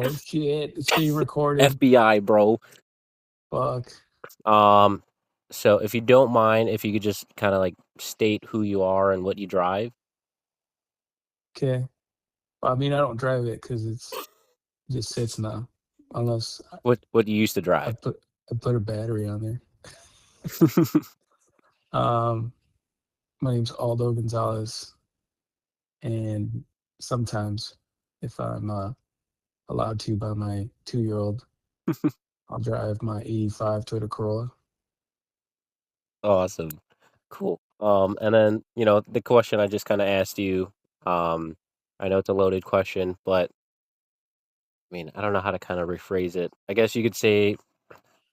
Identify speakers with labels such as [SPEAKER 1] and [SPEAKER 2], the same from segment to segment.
[SPEAKER 1] Oh shit! It's being recorded.
[SPEAKER 2] FBI, bro.
[SPEAKER 1] Fuck.
[SPEAKER 2] Um, so if you don't mind, if you could just kind of like state who you are and what you drive.
[SPEAKER 1] Okay. I mean, I don't drive it because it just sits now, unless
[SPEAKER 2] What you used to
[SPEAKER 1] I
[SPEAKER 2] drive.
[SPEAKER 1] put I put a battery on there. Um, my name's Aldo Gonzalez, and sometimes, if I'm allowed to by my 2-year-old, I'll drive my '85 Toyota Corolla.
[SPEAKER 2] Awesome. Cool. And then, the question I just kind of asked you, um, I know it's a loaded question, but I mean, I don't know how to kind of rephrase it. I guess you could say,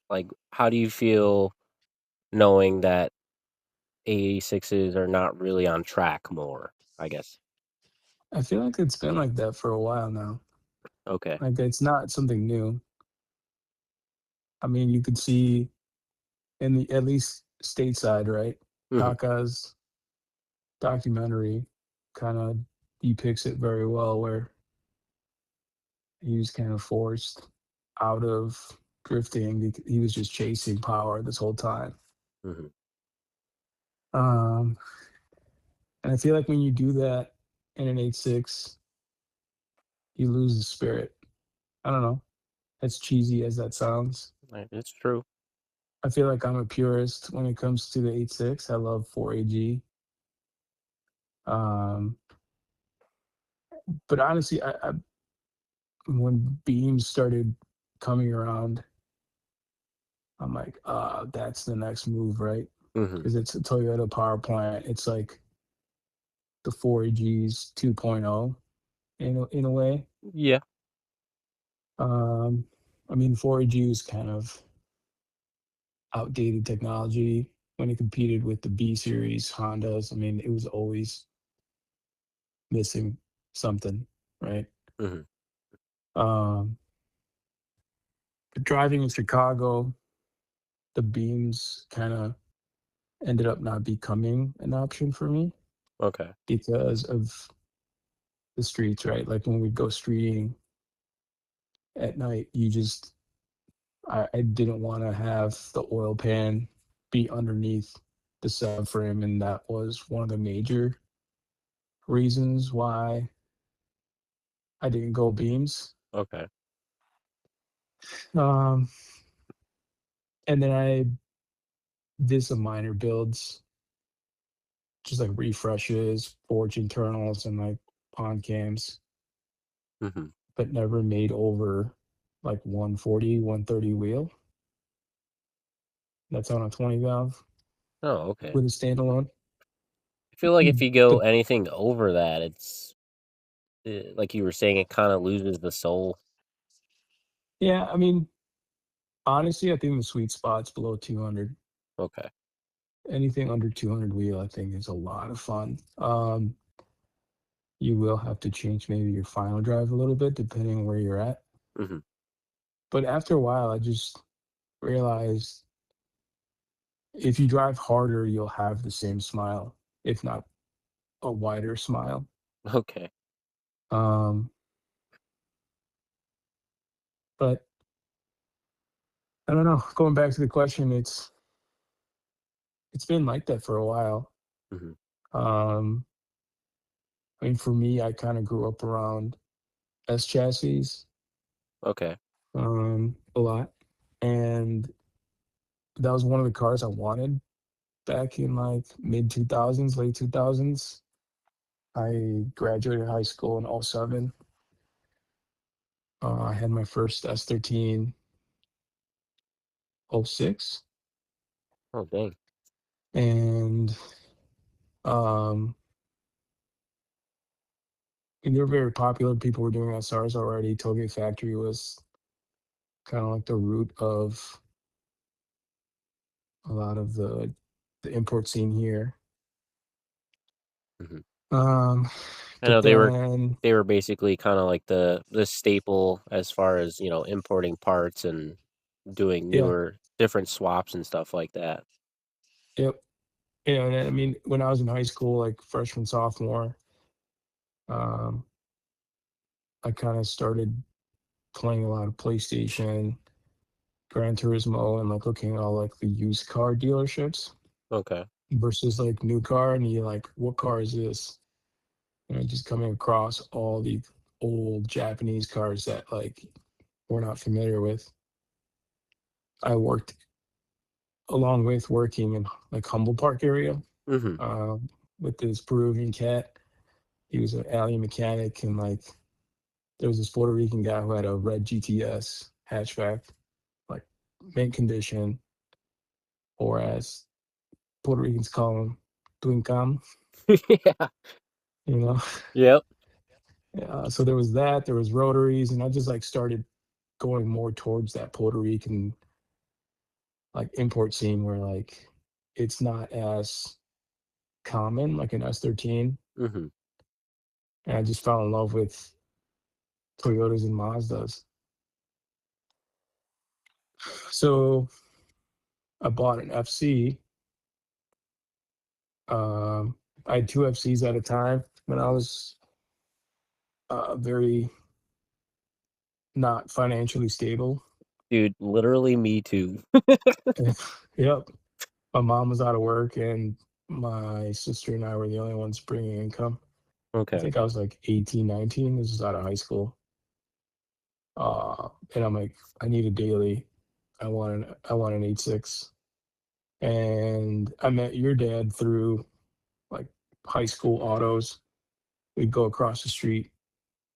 [SPEAKER 2] like, how do you feel knowing that Ae86s are not really on track more, I guess.
[SPEAKER 1] I feel like it's been like that for a while now.
[SPEAKER 2] Okay.
[SPEAKER 1] Like it's not something new. I mean, you could see in the at least stateside, right?
[SPEAKER 2] Mhm.
[SPEAKER 1] Kaka's documentary kind of depicts it very well, where he was kind of forced out of drifting because he was just chasing power this whole time.
[SPEAKER 2] Mhm.
[SPEAKER 1] Um, and I feel like when you do that in an 8.6, you lose the spirit. I don't know. As cheesy as that sounds,
[SPEAKER 2] It's true.
[SPEAKER 1] I feel like I'm a purist when it comes to the 8.6. I love 4AG. Um, but honestly, when beams started coming around, I'm like, that's the next move, right?
[SPEAKER 2] Mhm.
[SPEAKER 1] Because it's a Toyota power plant. It's like the 4AG's 2.0 in a way.
[SPEAKER 2] Yeah.
[SPEAKER 1] Um, I mean, 4AG is kind of outdated technology when it competed with the B series Hondas. I mean, it was always missing something, right?
[SPEAKER 2] Mhm.
[SPEAKER 1] Um, but driving in Chicago, the beams kind of ended up not becoming an option for me
[SPEAKER 2] Okay.
[SPEAKER 1] because of the streets, right? Like when we go streeting at night, I didn't want to have the oil pan be underneath the subframe, and that was one of the major reasons why I didn't go beams.
[SPEAKER 2] Okay.
[SPEAKER 1] Um, and then I did some minor builds, just like refreshes, forge internals, and like pond cams,
[SPEAKER 2] Mhm.
[SPEAKER 1] but never made over like 140, 130 wheel. That's on a 20 valve
[SPEAKER 2] Oh, okay.
[SPEAKER 1] with a standalone.
[SPEAKER 2] I feel like if
[SPEAKER 1] Mm,
[SPEAKER 2] you go
[SPEAKER 1] The
[SPEAKER 2] anything over that, it's like you were saying, it kind of loses the soul.
[SPEAKER 1] Yeah, I mean, honestly, I think the sweet spot's below 200.
[SPEAKER 2] Okay.
[SPEAKER 1] Anything under 200 wheel, I think, is a lot of fun. You will have to change maybe your final drive a little bit depending on where you're at.
[SPEAKER 2] Mhm.
[SPEAKER 1] But after a while, I just realized if you drive harder, you'll have the same smile, if not a wider smile.
[SPEAKER 2] Okay.
[SPEAKER 1] Um, but I don't know. Going back to the question, it's been like that for a while.
[SPEAKER 2] Mhm.
[SPEAKER 1] Um, I mean, for me, I kind of grew up around S chassis
[SPEAKER 2] Okay.
[SPEAKER 1] a lot, and that was one of the cars I wanted back in like mid 2000s, late 2000s. I graduated high school in '07. I had my first S13 '06,
[SPEAKER 2] Oh, dang.
[SPEAKER 1] and um, and they were very popular. People were doing SRs already. Toge Factory was kind of like the root of a lot of the import scene here.
[SPEAKER 2] Mhm.
[SPEAKER 1] Um,
[SPEAKER 2] I
[SPEAKER 1] but
[SPEAKER 2] know they were
[SPEAKER 1] then,
[SPEAKER 2] they were basically kind of like the staple as far as importing parts and doing
[SPEAKER 1] yeah,
[SPEAKER 2] newer different swaps and stuff like that.
[SPEAKER 1] yep. And then, I mean, when I was in high school, like freshman, sophomore, um, I kind of started. playing a lot of PlayStation, Gran Turismo, and like looking at all like the used car dealerships
[SPEAKER 2] Okay.
[SPEAKER 1] versus like new car, and you're like, what car is this? And just coming across all the old Japanese cars that like we're not familiar with. I worked along with working in like Humble Park area
[SPEAKER 2] Mhm.
[SPEAKER 1] um, with this Peruvian cat. He was an alley mechanic, and like there was this Puerto Rican guy who had a red GTS hatchback, like mint condition, or as Puerto Ricans call them, Twincam,
[SPEAKER 2] Yeah.
[SPEAKER 1] you know.
[SPEAKER 2] Yep.
[SPEAKER 1] So there was that. There was rotaries, and I just like started going more towards that Puerto Rican like import scene where like it's not as common like an S13.
[SPEAKER 2] Mhm.
[SPEAKER 1] And I just fell in love with Toyotas and Mazdas. So I bought an FC. Um, I had two FCs at a time when I was very not financially stable.
[SPEAKER 2] Dude, literally me too.
[SPEAKER 1] Yep. My mom was out of work, and my sister and I were the only ones bringing income. I
[SPEAKER 2] Okay.
[SPEAKER 1] think I was like 18, 19. This is out of high school. And I'm like, I need a daily. I want an 86. And I met your dad through like high school autos. We'd go across the street.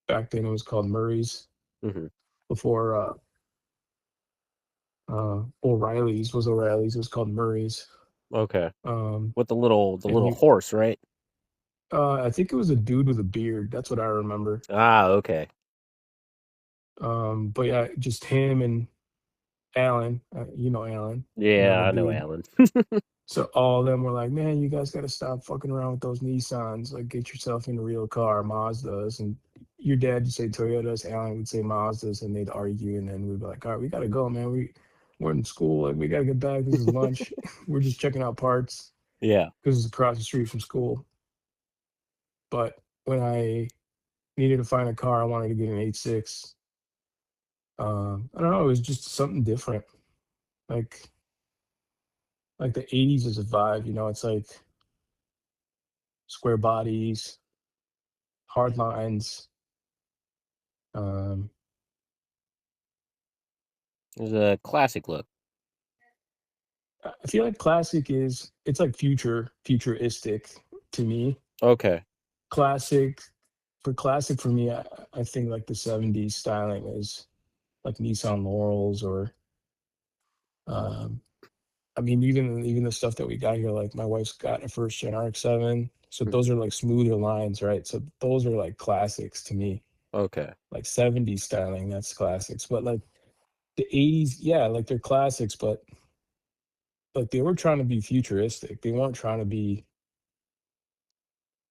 [SPEAKER 1] Back then it was called Murray's.
[SPEAKER 2] Mhm.
[SPEAKER 1] Before O'Reilly's. It was called Murray's.
[SPEAKER 2] Okay.
[SPEAKER 1] Um,
[SPEAKER 2] With the little
[SPEAKER 1] and
[SPEAKER 2] horse, right?
[SPEAKER 1] I think it was a dude with a beard. That's what I remember.
[SPEAKER 2] Ah, okay.
[SPEAKER 1] But yeah, just him and Alan. Alan,
[SPEAKER 2] Yeah,
[SPEAKER 1] another
[SPEAKER 2] I know
[SPEAKER 1] dude.
[SPEAKER 2] Alan.
[SPEAKER 1] So all of them were like, "Man, you guys got to stop fucking around with those Nissans. Like, get yourself in a real car, Mazdas." And your dad would say Toyotas, Alan would say Mazdas, and they'd argue, and then we'd be like, "All right, we gotta go, man. We're in school. Like, we gotta get back. This is lunch. We're just checking out parts
[SPEAKER 2] Yeah.
[SPEAKER 1] because it's across the street from school." But when I needed to find a car, I wanted to get an 86. I don't know. It was just something different. Like, like the 80s is a vibe. It's like square bodies, hard lines. Um,
[SPEAKER 2] It was a classic look.
[SPEAKER 1] I feel like classic is it's like futuristic to me.
[SPEAKER 2] Okay.
[SPEAKER 1] Classic for me, I think like the 70s styling is like Nissan Laurels or um I mean even the stuff that we got here, like my wife's got a first gen RX-7. So
[SPEAKER 2] Mhm.
[SPEAKER 1] those are like smoother lines, right? So those are like classics to me.
[SPEAKER 2] Okay.
[SPEAKER 1] Like 70s styling, that's classics. But like the 80s, yeah, like they're classics, but like they were trying to be futuristic. They weren't trying to be,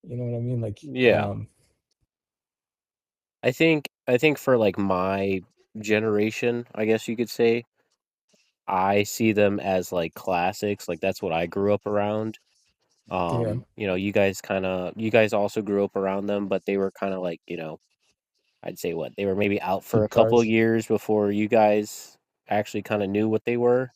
[SPEAKER 1] you know what I mean? Like
[SPEAKER 2] Yeah. I think for, like, my generation, I guess you could say, I see them as, like, classics, like, that's what I grew up around.
[SPEAKER 1] yeah,
[SPEAKER 2] You guys also grew up around them, but they were kinda like, I'd say what? They were maybe out for a
[SPEAKER 1] cheap
[SPEAKER 2] couple
[SPEAKER 1] cars.
[SPEAKER 2] years before you guys actually kinda knew what they were.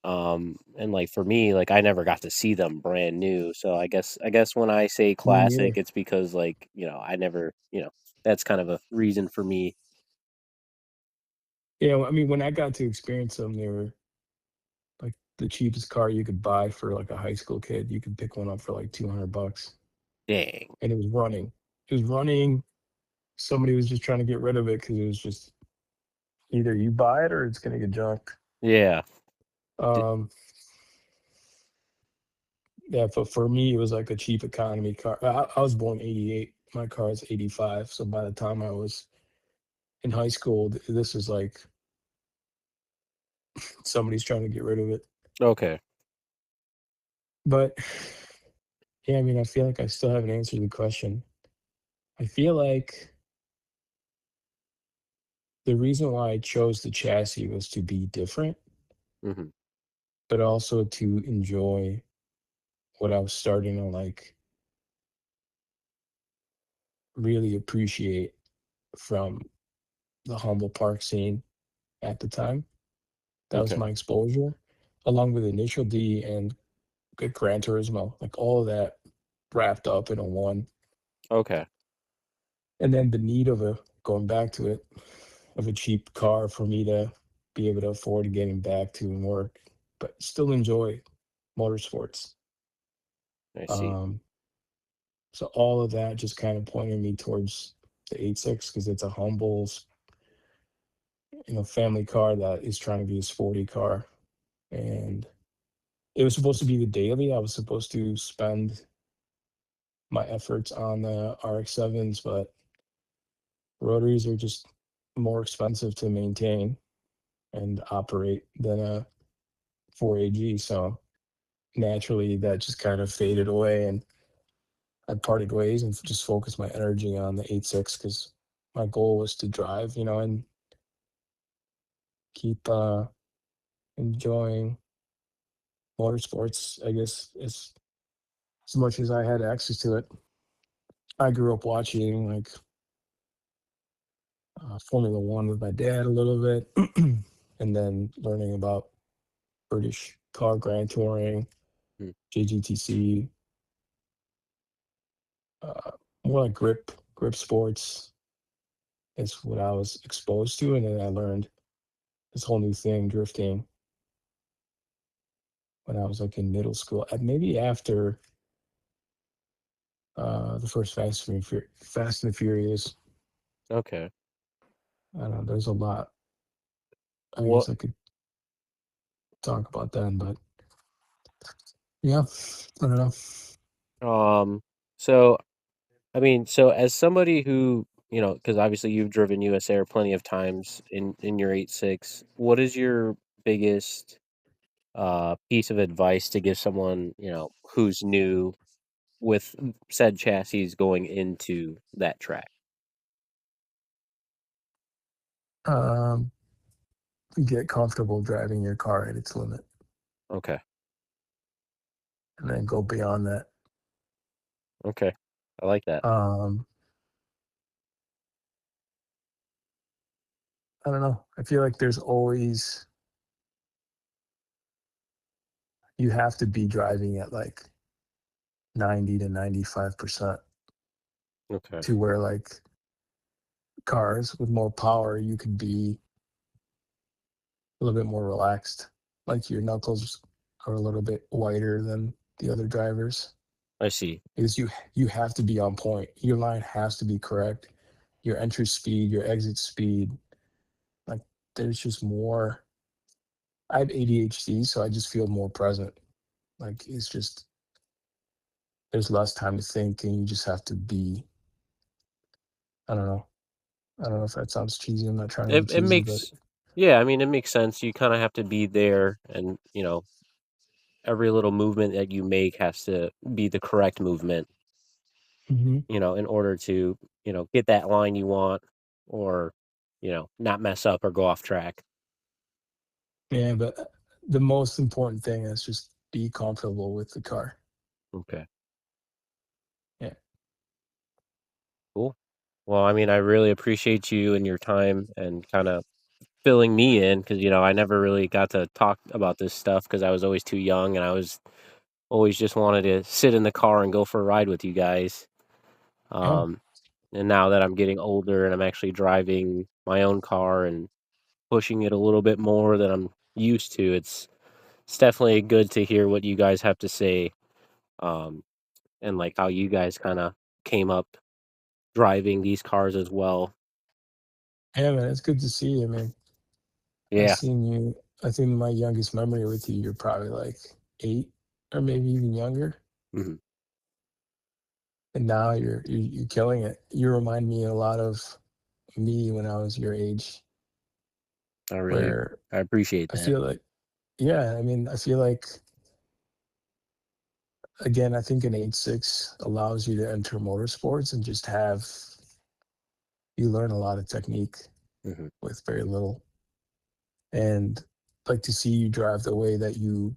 [SPEAKER 2] And, like, for me, like, I never got to see them brand new, so I guess when I say
[SPEAKER 1] Me
[SPEAKER 2] classic,
[SPEAKER 1] neither.
[SPEAKER 2] it's because, like, I never that's kind of a reason for me.
[SPEAKER 1] Yeah, well, I mean, when I got to experience them, they were like the cheapest car you could buy for like a high school kid. You could pick one up for like $200,
[SPEAKER 2] Dang.
[SPEAKER 1] and it was running. It was running. Somebody was just trying to get rid of it because it was just either you buy it or it's gonna get junked.
[SPEAKER 2] Yeah. D
[SPEAKER 1] Um, yeah, but for me, it was like a cheap economy car. I was born '88. My car is '85. So by the time I was in high school, this is like somebody's trying to get rid of it.
[SPEAKER 2] Okay.
[SPEAKER 1] But yeah, I mean, I feel like I still haven't answered the question. I feel like the reason why I chose the chassis was to be different,
[SPEAKER 2] Mhm.
[SPEAKER 1] but also to enjoy what I was starting to like really appreciate from the Humble Park scene at the time. That was
[SPEAKER 2] Okay.
[SPEAKER 1] my exposure, along with Initial D and Gran Turismo, like all of that wrapped up in a one.
[SPEAKER 2] Okay.
[SPEAKER 1] And then the need of a going back to it of a cheap car for me to be able to afford getting back to and work, but still enjoy motorsports.
[SPEAKER 2] I see.
[SPEAKER 1] Um, so all of that just kind of pointed me towards the 86 because it's a humble, family car that is trying to be a sporty car. And it was supposed to be the daily. I was supposed to spend my efforts on the RX-7s, but rotaries are just more expensive to maintain and operate than a 4AG. So naturally, that just kind of faded away, and I parted ways and just focused my energy on the 86 because my goal was to drive, and keep enjoying motorsports. I guess as much as I had access to it. I grew up watching like Formula One with my dad a little bit, and then learning about British car grand touring,
[SPEAKER 2] Mm.
[SPEAKER 1] JGTC, uh, more like grip sports is what I was exposed to, and then I learned this whole new thing, drifting, when I was like in middle school. Maybe after the first Fast and the Furious.
[SPEAKER 2] Okay.
[SPEAKER 1] I don't know. There's a lot. I
[SPEAKER 2] What
[SPEAKER 1] guess I could talk about that, but yeah, I don't know.
[SPEAKER 2] um so I mean, so as somebody who, because obviously you've driven US Air plenty of times in your 86, what is your biggest piece of advice to give someone, who's new with said chassis going into that track?
[SPEAKER 1] Um, get comfortable driving your car at its limit,
[SPEAKER 2] Okay.
[SPEAKER 1] and then go beyond that.
[SPEAKER 2] Okay. I like that.
[SPEAKER 1] Um, I don't know. I feel like there's always you have to be driving at like 90 to 95%
[SPEAKER 2] Okay.
[SPEAKER 1] to where like cars with more power, you could be a little bit more relaxed. Like your knuckles are a little bit whiter than the other drivers
[SPEAKER 2] I see.
[SPEAKER 1] because you have to be on point. Your line has to be correct. Your entry speed, your exit speed, like there's just more. I have ADHD, so I just feel more present. Like it's just there's less time to think, and you just have to be. I don't know. I don't know if that sounds cheesy. I'm not trying to be
[SPEAKER 2] It
[SPEAKER 1] cheesy, but
[SPEAKER 2] makes Yeah, I mean, it makes sense. You kind of have to be there and, every little movement that you make has to be the correct movement,
[SPEAKER 1] mhm.
[SPEAKER 2] in order to, get that line you want or, not mess up or go off track.
[SPEAKER 1] Yeah, but the most important thing is just be comfortable with the car.
[SPEAKER 2] Okay.
[SPEAKER 1] Yeah.
[SPEAKER 2] Cool. Well, I mean, I really appreciate you and your time and kind of filling me in because, I never really got to talk about this stuff because I was always too young and I was always just wanted to sit in the car and go for a ride with you guys.
[SPEAKER 1] Yeah.
[SPEAKER 2] Um, and now that I'm getting older and I'm actually driving my own car and pushing it a little bit more than I'm used to, it's definitely good to hear what you guys have to say. Um, and like how you guys kind of came up driving these cars as well.
[SPEAKER 1] Yeah, man, it's good to see you, man. I
[SPEAKER 2] Yeah.
[SPEAKER 1] seen you. I think my youngest memory with you, you're probably like 8 or maybe even younger.
[SPEAKER 2] Mhm.
[SPEAKER 1] And now you're killing it. You remind me a lot of me when I was your age,
[SPEAKER 2] I really
[SPEAKER 1] where
[SPEAKER 2] I appreciate
[SPEAKER 1] I
[SPEAKER 2] that.
[SPEAKER 1] feel like, yeah, I mean, I feel like, again, I think an 86 allows you to enter motorsports and just you learn a lot of technique
[SPEAKER 2] Mhm.
[SPEAKER 1] with very little. And like to see you drive the way that you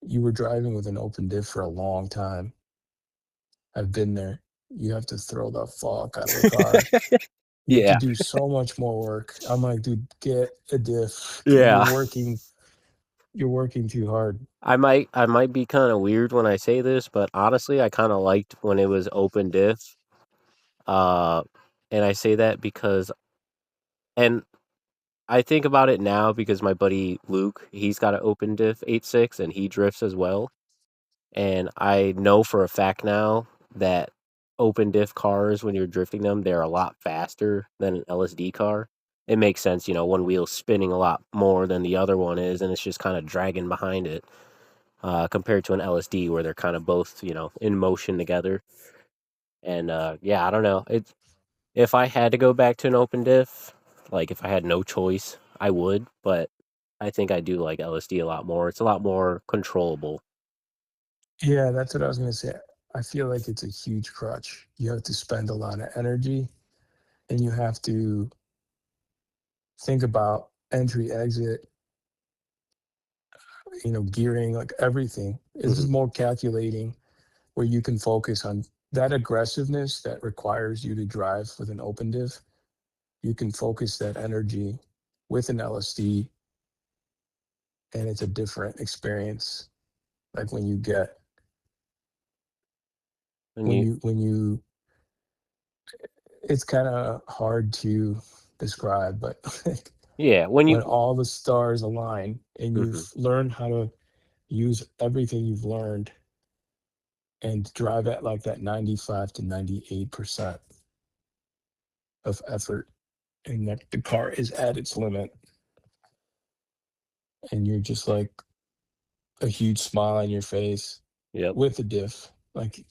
[SPEAKER 1] were driving with an open diff for a long time. I've been there. You have to throw the fuck out of the car. You have to
[SPEAKER 2] Yeah.
[SPEAKER 1] do so much more work. I'm like, dude, get a diff.
[SPEAKER 2] Yeah.
[SPEAKER 1] You're working too hard.
[SPEAKER 2] I might be kinda weird when I say this, but honestly, I kinda liked when it was open diff. Uh, and I say that because and I think about it now because my buddy Luke, he's got an open diff 86 and he drifts as well. And I know for a fact now that open diff cars, when you're drifting them, they're a lot faster than an LSD car. It makes sense, one wheel's spinning a lot more than the other one is, and it's just kind of dragging behind it, compared to an LSD where they're kind of both, in motion together. And yeah, I don't know. If I had to go back to an open diff, like if I had no choice, I would. But I think I do like LSD a lot more. It's a lot more controllable.
[SPEAKER 1] Yeah, that's what I was gonna say. I feel like it's a huge crutch. You have to spend a lot of energy, and you have to think about entry, exit, gearing, like everything. It's
[SPEAKER 2] Hmm.
[SPEAKER 1] just more calculating where you can focus on that aggressiveness that requires you to drive with an open diff. You can focus that energy with an LSD, and it's a different experience. Like
[SPEAKER 2] And you,
[SPEAKER 1] when you it's kind of hard to describe, but
[SPEAKER 2] yeah, when
[SPEAKER 1] when
[SPEAKER 2] you,
[SPEAKER 1] all the stars align and
[SPEAKER 2] hmm
[SPEAKER 1] you've learned how to use everything you've learned and drive at like that 95 to 98% of effort, and that the car is at its limit, and you're just like a huge smile on your face
[SPEAKER 2] yep,
[SPEAKER 1] with the diff, like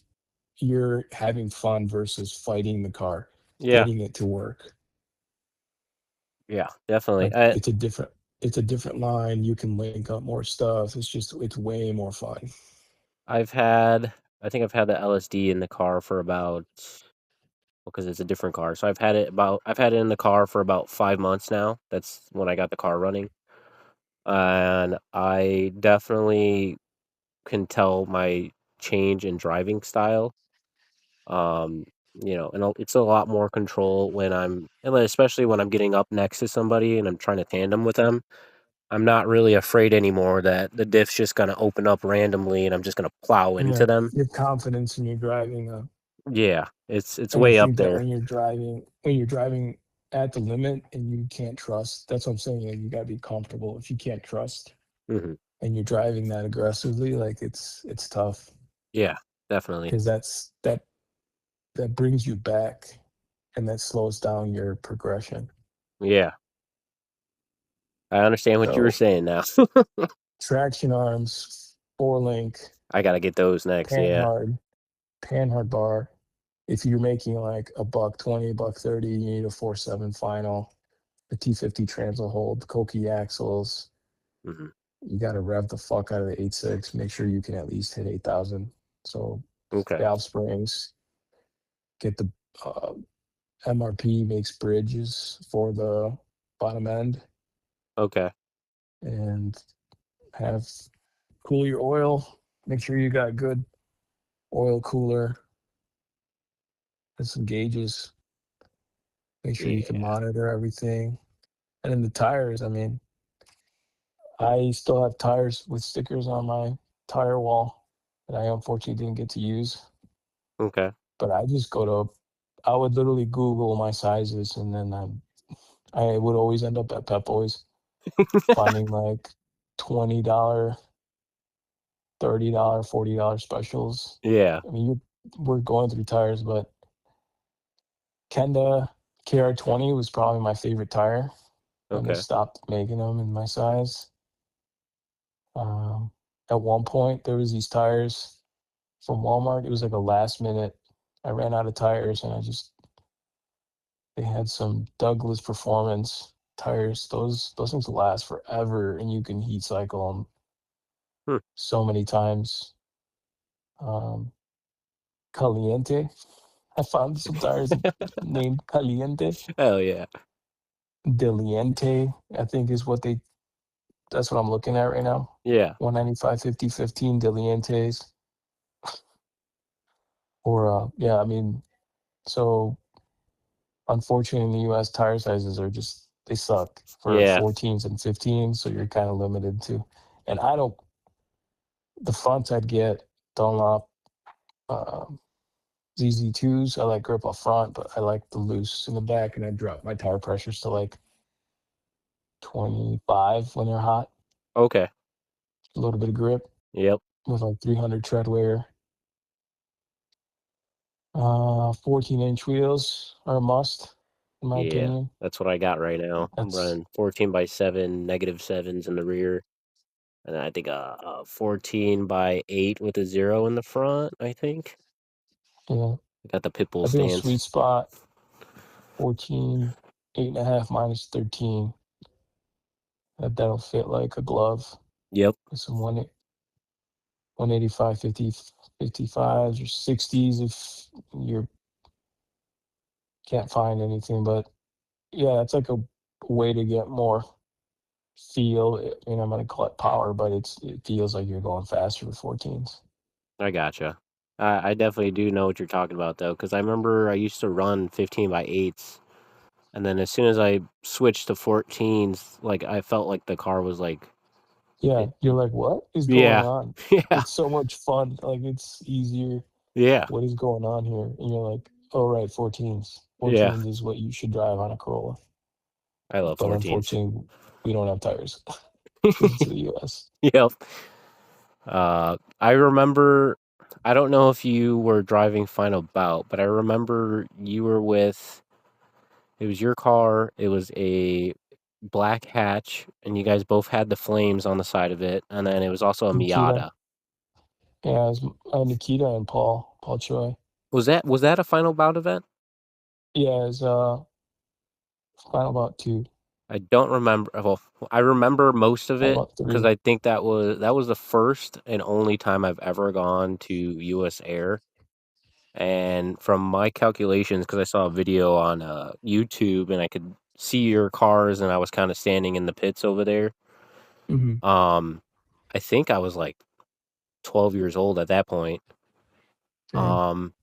[SPEAKER 1] you're having fun versus fighting the car,
[SPEAKER 2] yeah,
[SPEAKER 1] getting it to work.
[SPEAKER 2] yeah, definitely.
[SPEAKER 1] Like it's a different line. You can link up more stuff. It's way more fun.
[SPEAKER 2] I've had, I think I've had the LSD in the car for about, because it's a different car. So I've had it in the car for about 5 months now. That's when I got the car running, and I definitely can tell my change in driving style. Um, it's a lot more control and then especially when I'm getting up next to somebody and I'm trying to tandem with them. I'm not really afraid anymore that the diff's just gonna open up randomly and I'm just gonna plow into
[SPEAKER 1] Yeah,
[SPEAKER 2] them.
[SPEAKER 1] your confidence in your driving,
[SPEAKER 2] Yeah, it's
[SPEAKER 1] and I
[SPEAKER 2] way up
[SPEAKER 1] think that
[SPEAKER 2] there.
[SPEAKER 1] when you're driving at the limit and you can't trust, that's what I'm saying. Like, you gotta be comfortable. If you can't trust
[SPEAKER 2] Hmm.
[SPEAKER 1] and you're driving that aggressively, like it's tough
[SPEAKER 2] Yeah, definitely.
[SPEAKER 1] because that brings you back, and that slows down your progression.
[SPEAKER 2] Yeah, I understand what you were
[SPEAKER 1] So
[SPEAKER 2] saying now.
[SPEAKER 1] traction arms, four link,
[SPEAKER 2] I gotta get those next. Yeah.
[SPEAKER 1] panhard, panhard bar. If you're making like a buck 20, buck 30, you need a 4.7 final, a T50 transl hold, Koki axles.
[SPEAKER 2] Hmm.
[SPEAKER 1] You got to rev the fuck out of the 86. Make sure you can at least hit 8,000. So
[SPEAKER 2] Okay.
[SPEAKER 1] valve springs, get the uh, MRP makes bridges for the bottom end,
[SPEAKER 2] Okay.
[SPEAKER 1] and have cool your oil. Make sure you got good oil cooler and some gauges. Make sure you can
[SPEAKER 2] Yeah.
[SPEAKER 1] monitor everything. And then the tires, I mean, I still have tires with stickers on my tire wall that I unfortunately didn't get to use.
[SPEAKER 2] Okay.
[SPEAKER 1] But I would literally Google my sizes, and then I would always end up at Pep Boys finding like $20, $30, $40 specials.
[SPEAKER 2] Yeah.
[SPEAKER 1] I mean, we're going through tires, but Kenda KR20 was probably my favorite tire when they
[SPEAKER 2] Okay.
[SPEAKER 1] stopped making them in my size. Um, at one point, there was these tires from Walmart. It was like a last minute. I ran out of tires, and they had some Douglas Performance tires. Those things last forever, and you can heat cycle them
[SPEAKER 2] Hmm.
[SPEAKER 1] so many times. Um, Caliente. I found some tires named Caliente.
[SPEAKER 2] Hell yeah.
[SPEAKER 1] Deliente, I think is what they. That's what I'm looking at right now.
[SPEAKER 2] Yeah.
[SPEAKER 1] 195, 50, 15 Delientes. Or yeah, I mean, so unfortunately in the US tire sizes are just they suck for
[SPEAKER 2] Yeah.
[SPEAKER 1] 14s and 15s, so you're kind of limited to. And I don't the fronts I'd get Dunlop um, ZZ2s. I like grip up front, but I like the loose in the back, and I drop my tire pressures to like 25 when they're hot.
[SPEAKER 2] Okay.
[SPEAKER 1] A little bit of grip
[SPEAKER 2] Yep.
[SPEAKER 1] with like 300 tread wear. 14-inch wheels are a must, in my
[SPEAKER 2] Yeah.
[SPEAKER 1] opinion.
[SPEAKER 2] That's what I got right now. I'm
[SPEAKER 1] That's
[SPEAKER 2] running 14 by 7, -7s in the rear, and I think a 14 by 8 with a 0 in the front, I think.
[SPEAKER 1] yeah.
[SPEAKER 2] I got the pit bull
[SPEAKER 1] I think a
[SPEAKER 2] stance.
[SPEAKER 1] sweet spot 14, 8.5 minus 13. That'll fit like a glove
[SPEAKER 2] Yep.
[SPEAKER 1] with some 185, 50, 55s or 60s if you can't find anything. But yeah, it's like a way to get more feel. I mean, I'm gonna call it power, but it feels like you're going faster with 14s.
[SPEAKER 2] I gotcha. I definitely do know what you're talking about, though, because I remember I used to run 15 by 8s, and then as soon as I switched to 14s, like, I felt like the car was like
[SPEAKER 1] Yeah,
[SPEAKER 2] it
[SPEAKER 1] you're like, what is going
[SPEAKER 2] yeah.
[SPEAKER 1] on?
[SPEAKER 2] Yeah.
[SPEAKER 1] It's so much fun. Like it's easier.
[SPEAKER 2] Yeah.
[SPEAKER 1] What is going on here? And you're like, oh right, 14s.
[SPEAKER 2] Yeah.
[SPEAKER 1] 14s is what you should drive on a Corolla.
[SPEAKER 2] I love
[SPEAKER 1] But
[SPEAKER 2] 14s.
[SPEAKER 1] unfortunately, we don't have tires because it's the US.
[SPEAKER 2] Yep. I remember I don't know if you were driving Final Bout, but I remember you were with it was your car, it was a black hatch, and you guys both had the flames on the side of it, and then it was also a
[SPEAKER 1] Nikita.
[SPEAKER 2] Miata.
[SPEAKER 1] Yeah, it was Nikita and Paul Choi.
[SPEAKER 2] Was that a Final Bout event?
[SPEAKER 1] Yeah, it's Final about two,
[SPEAKER 2] I don't remember. Well, I remember most of
[SPEAKER 1] Final
[SPEAKER 2] it
[SPEAKER 1] about
[SPEAKER 2] because
[SPEAKER 1] three.
[SPEAKER 2] I think that was the first and only time I've ever gone to US Air. And from my calculations, because I saw a video on YouTube and I could see your cars, and I was kind of standing in the pits over there.
[SPEAKER 1] Hmm.
[SPEAKER 2] Um, I think I was like 12 years old at that point.
[SPEAKER 1] Dang,
[SPEAKER 2] Um,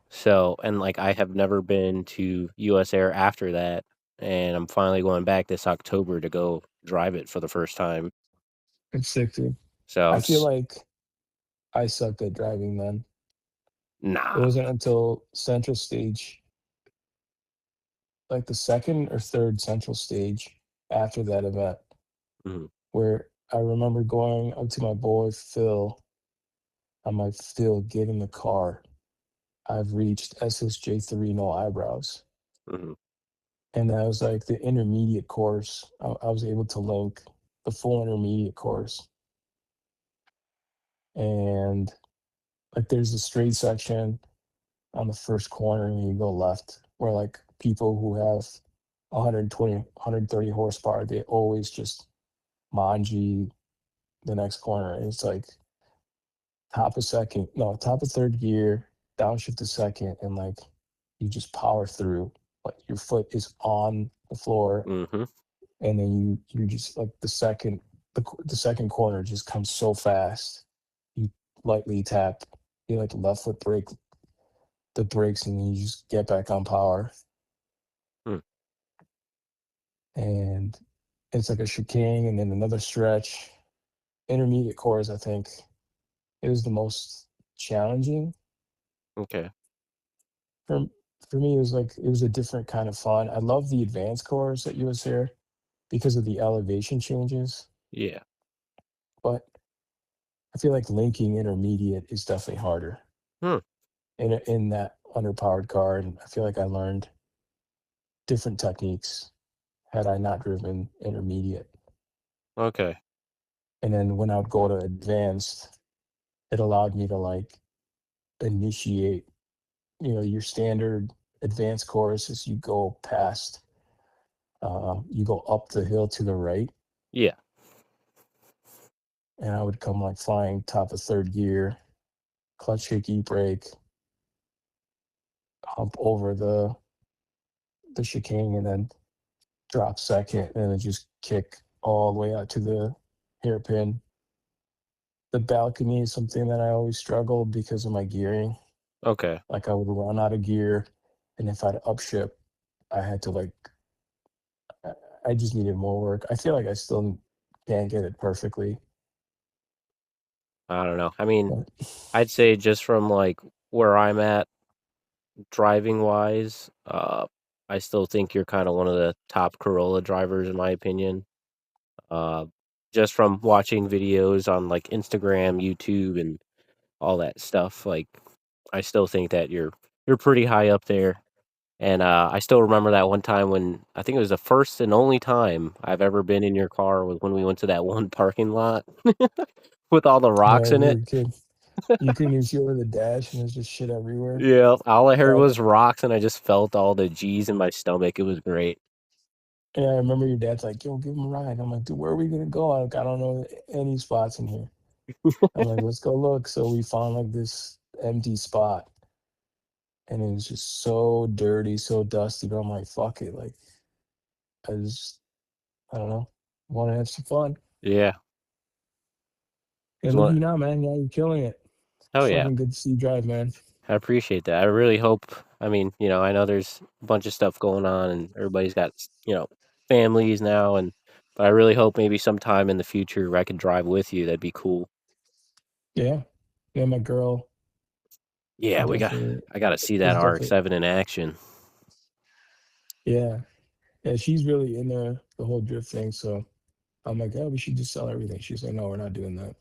[SPEAKER 2] so and like I have never been to US Air after that, and I'm finally going back this October to go drive it for the first time.
[SPEAKER 1] it's sick, dude.
[SPEAKER 2] So
[SPEAKER 1] I feel like I sucked at driving then. It
[SPEAKER 2] nah.
[SPEAKER 1] wasn't until Central Stage, like the second or third Central Stage after that event,
[SPEAKER 2] Mhm,
[SPEAKER 1] where I remember going up to my boy Phil. I'm like, Phil, get in the car. I've reached SSJ3 no eyebrows.
[SPEAKER 2] mhm,
[SPEAKER 1] And that was like the intermediate course. I was able to link the full intermediate course. And like there's a straight section on the first corner and you go left where like people who have 120, 130 horsepower, they always just manji the next corner. And it's like top of second, no, top of third gear, downshift to second, and like you just power through. Like your foot is on the floor,
[SPEAKER 2] mhm,
[SPEAKER 1] and then you just like the second corner just comes so fast. You lightly tap, you like left foot brake the brakes, and then you just get back on power.
[SPEAKER 2] mm,
[SPEAKER 1] And it's like a chicane, and then another stretch. Intermediate course, I think, is the most challenging
[SPEAKER 2] okay,
[SPEAKER 1] for for me. It was like it was a different kind of fun. I love the advanced course at US Air because of the elevation changes,
[SPEAKER 2] yeah,
[SPEAKER 1] but I feel like linking intermediate is definitely harder
[SPEAKER 2] hmm,
[SPEAKER 1] in that underpowered car, and I feel like I learned different techniques had I not driven intermediate.
[SPEAKER 2] okay,
[SPEAKER 1] And then when I would go to advanced, it allowed me to like initiate, your standard advanced course as you go past, you go up the hill to the right,
[SPEAKER 2] yeah,
[SPEAKER 1] and I would come like flying top of third gear, clutch shaky brake, hump over the chicane, and then drop second, and then just kick all the way out to the hairpin. The balcony is something that I always struggled because of my gearing.
[SPEAKER 2] okay,
[SPEAKER 1] Like I would run out of gear, and if I'd upshift, I had to like I I just needed more work. I feel like I still can't get it perfectly,
[SPEAKER 2] I don't know. I mean,
[SPEAKER 1] but
[SPEAKER 2] I'd say just from, like, where I'm at driving wise, I still think you're kinda one of the top Corolla drivers in my opinion. Uh, just from watching videos on, like, Instagram, YouTube, and all that stuff, like, I still think that you're pretty high up there, and, I still remember that one time when I think it was the first and only time I've ever been in your car was when we went to that one parking lot with all the
[SPEAKER 1] yeah,
[SPEAKER 2] rocks in
[SPEAKER 1] we
[SPEAKER 2] it.
[SPEAKER 1] were kids. You couldn't even see over the dash, and there's just shit everywhere.
[SPEAKER 2] Yeah, all I heard
[SPEAKER 1] Yeah,
[SPEAKER 2] was rocks, and I just felt all the G's in my stomach, it was great.
[SPEAKER 1] yeah, I remember your dad's like, "Yo, give him a ride." I'm like, "Dude, where are we gonna go?" Like, I don't know any spots in here. I'm like, "Let's go look." So we found like this empty spot, and it was just so dirty, so dusty. But I'm like, "Fuck it!" Like, I just, I don't know, want to have some fun.
[SPEAKER 2] Yeah,
[SPEAKER 1] And
[SPEAKER 2] just
[SPEAKER 1] look at
[SPEAKER 2] want
[SPEAKER 1] you now, man. Yeah, you're killing it.
[SPEAKER 2] oh,
[SPEAKER 1] It's
[SPEAKER 2] yeah.
[SPEAKER 1] fucking good to see you drive, man.
[SPEAKER 2] I appreciate that. I really hope I mean, I know there's a bunch of stuff going on and everybody's got, families now but I really hope maybe sometime in the future I could drive with you. That'd be cool.
[SPEAKER 1] Yeah, yeah. My girl
[SPEAKER 2] Yeah,
[SPEAKER 1] definitely
[SPEAKER 2] I gotta see that
[SPEAKER 1] is definitely,
[SPEAKER 2] RX-7 in action.
[SPEAKER 1] yeah, yeah. She's really in the whole drift thing. So I'm like, "Oh, we should just sell everything." She's like, "No, we're not doing that.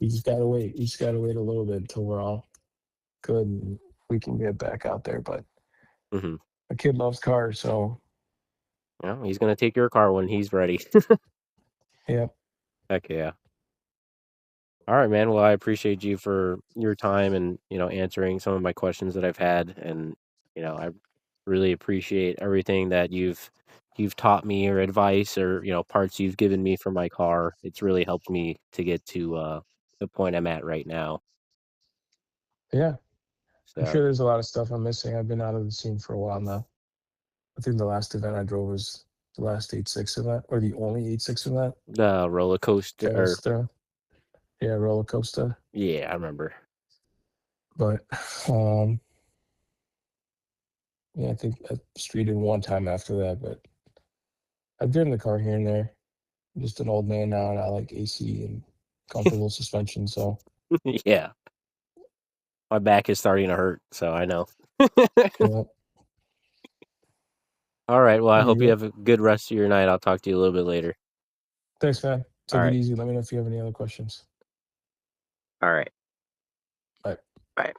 [SPEAKER 1] We just gotta wait. We just gotta wait a little bit until we're all good and we can get back out there." But
[SPEAKER 2] Mhm.
[SPEAKER 1] my kid loves cars, so
[SPEAKER 2] Well, he's gonna take your car when he's ready.
[SPEAKER 1] yeah,
[SPEAKER 2] Heck yeah. Alright, man. Well, I appreciate you for your time and, answering some of my questions that I've had, and, I really appreciate everything that you've taught me or advice or, parts you've given me for my car. It's really helped me to get to, the point I'm at right now.
[SPEAKER 1] yeah. I'm
[SPEAKER 2] So,
[SPEAKER 1] sure there's a lot of stuff I'm missing. I've been out of the scene for a while now. I think the last event I drove was the last 8.6 event, or the only 8.6 event
[SPEAKER 2] the roller coaster
[SPEAKER 1] that
[SPEAKER 2] or
[SPEAKER 1] was thrown. Yeah, roller coaster.
[SPEAKER 2] yeah, I remember.
[SPEAKER 1] But um, yeah, I think I streeted one time after that. But I've driven the car here and there. I'm just an old man now, and I like AC and comfortable suspension. So
[SPEAKER 2] Yeah. My back is starting to hurt, so I know.
[SPEAKER 1] yeah,
[SPEAKER 2] Alright, well, I
[SPEAKER 1] yeah,
[SPEAKER 2] hope you
[SPEAKER 1] yeah.
[SPEAKER 2] have a good rest of your night. I'll talk to you a little bit later.
[SPEAKER 1] Thanks, man. Take it
[SPEAKER 2] Alright.
[SPEAKER 1] easy. Let me know if you have any other questions.
[SPEAKER 2] Alright.
[SPEAKER 1] Bye.
[SPEAKER 2] Bye.